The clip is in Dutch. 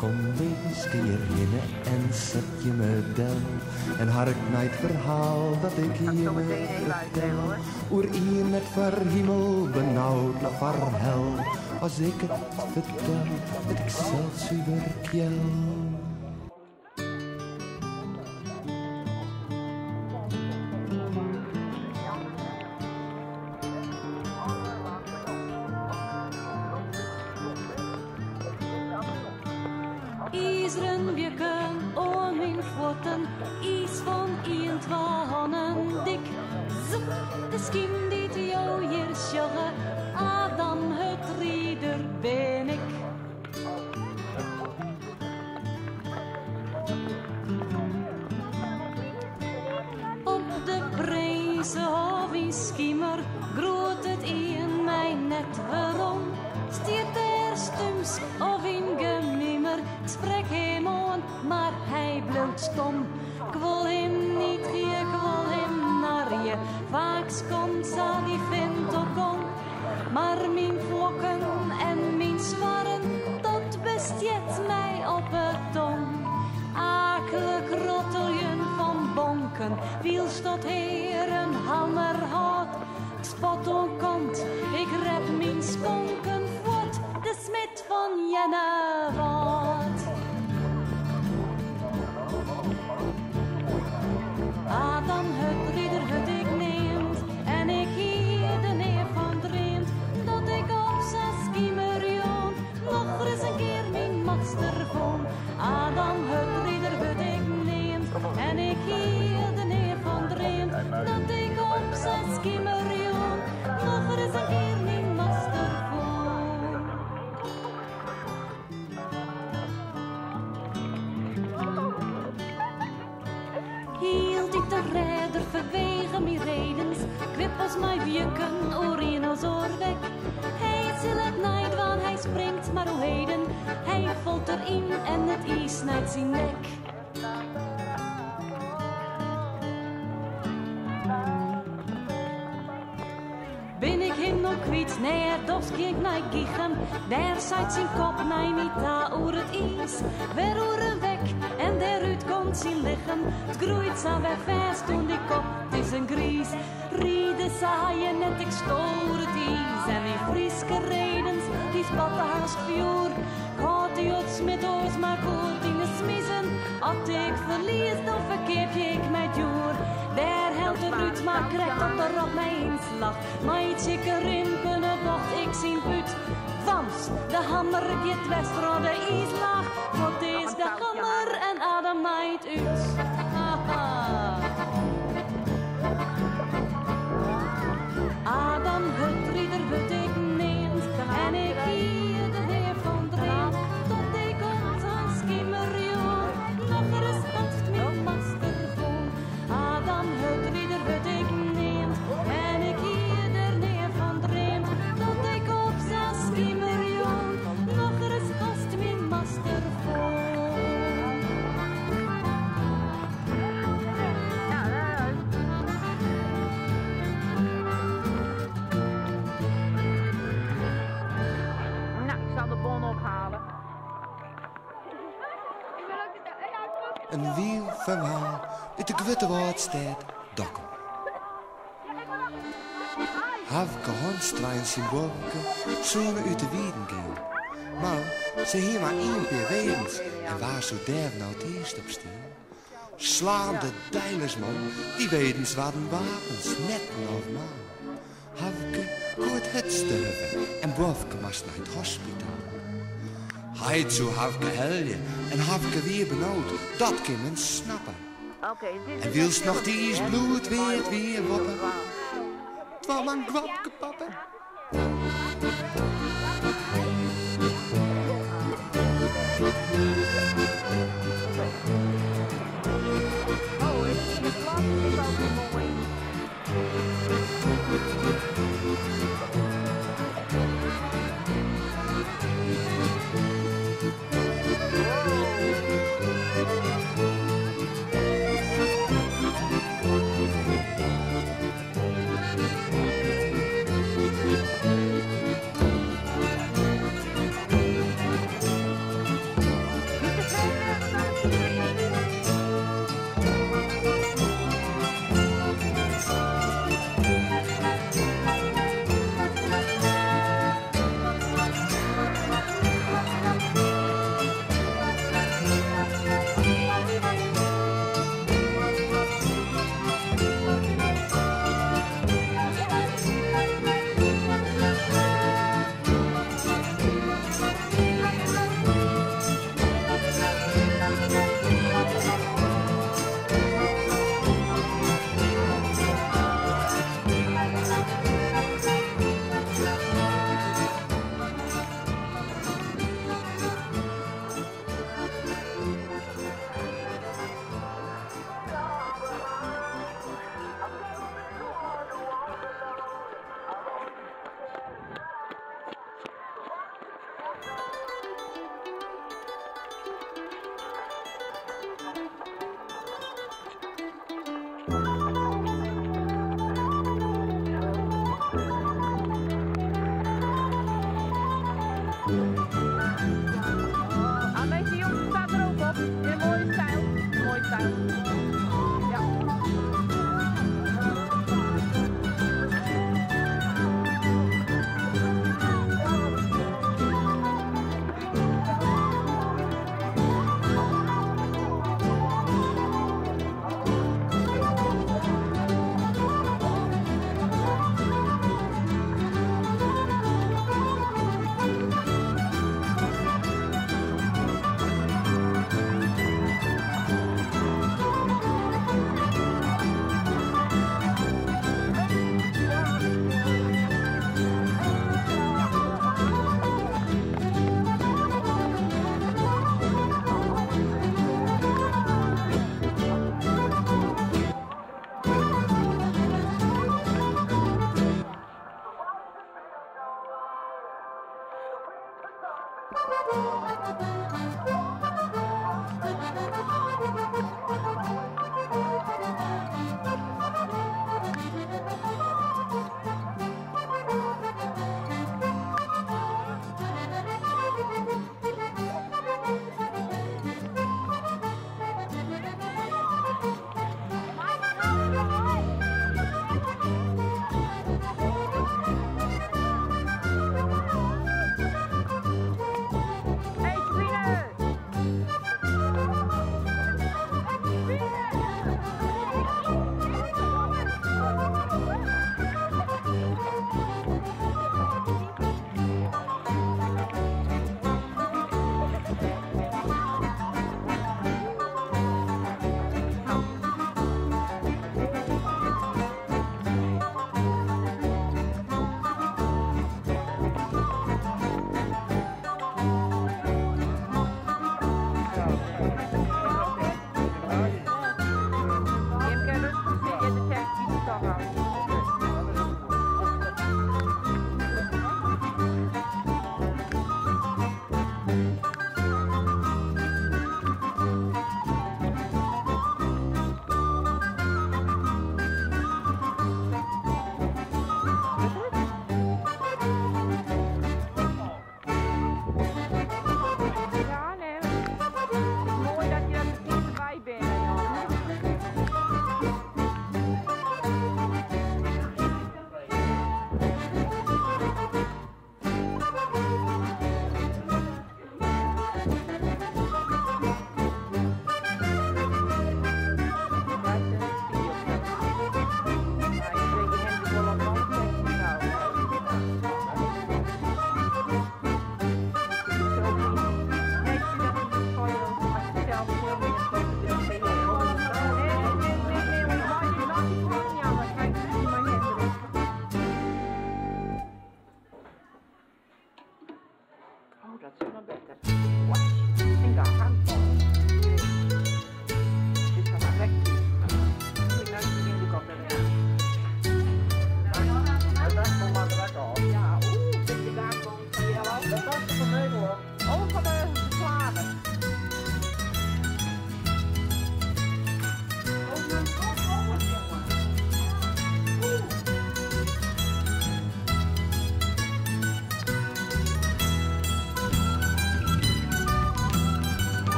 Kom wees hierheen en zet je me del. En hark naar het verhaal dat ik hier me vertel. Oer een het verhemel benauwd nog voor hel. Als ik het vertel, dat ik zelf zuiver kjel. Ijzeren wieken om mijn voeten, is van een twanen dik. Zup, de schim die jou hier sjogge, Adam het rieder ben ik. Op de prijzen of in schimmer, groot het in mij net waarom. Stiert er stums of in gemimmer, spreek hem aan, maar hij blijft stom. Ik wil hem niet hier, ik wil hem naar je. Vaak komt zal die vent ook om. Maar mijn vlokken en mijn zwarren, dat bestiet mij op het tong. Akelig rotteljen van bonken, wiels tot heer een hammer had. Spot onkomt, ik rep mijn skonken voort, de smid van Jennewaard. Adam het rieder het ik neemt, en ik hier de neer van dreemt, dat ik op z'n skimmerjoen nog eens een keer mijn master vond. Adam het rieder het ik neemt, en ik hier de neer van dreemt, dat ik op z'n skimmerjoen nog eens een keer mijn master vond. Hield ik de redder verwegen mijn redens, kwippels mij wieken, oorien als oorwek. Hij zil het niet, want hij springt maar hoe heden, hij valt erin en het is snijdt zijn nek. Ben ik hem nog kwijt, nee, dofskeek naar Gichem, daar zit zijn kop naar niet daar oer het is. Weer oeren weg en daaruit komt zijn lichaam, het groeit zo weer vast toen die kop, het is een gries. Rieden saaien net ik stoor het is, en die Frieske redens, die spatten haast vuur. Gaat die het met ons maar goed in de smissen, als ik verlies dan verkeep ik met joer. Daar helpt de ruut, maar krijgt op de rot mijn inslag. Maar iets ik erin kunnen wacht ik zien put. Vams, de hammer get westra de islag. Voor deze de hammer en Adam maait uit. Haha. Adam het rieder het ik neemt, en ik hier de heer van dreemt, tot ik ons aan skimmerjoen nog eens haft mijn master vond. Adam het rieder het ik neemt, en ik hier de neer van dreemt, tot ik op zijn skimmerjoen nog eens haft mijn master vond. Een wiel verhaal uit de Gwitte Woordstad Dokkum. Havke Honstra en zijn bovenke zonen uit de Wieden gaan. Maar ze hier maar één keer wetens en waar zo der nou het eerst op stil. Slaande deilesman, die wetens waren wapens net normaal. Havke goed het sterven en bovenke was naar het hospitaal. Hij zo Havke helje en Havke weer benauwd, dat kan men snappen. En wils nog die is bloed weer woppen. Twaalf man kwapke papa. Oh, het glas is ook mooi.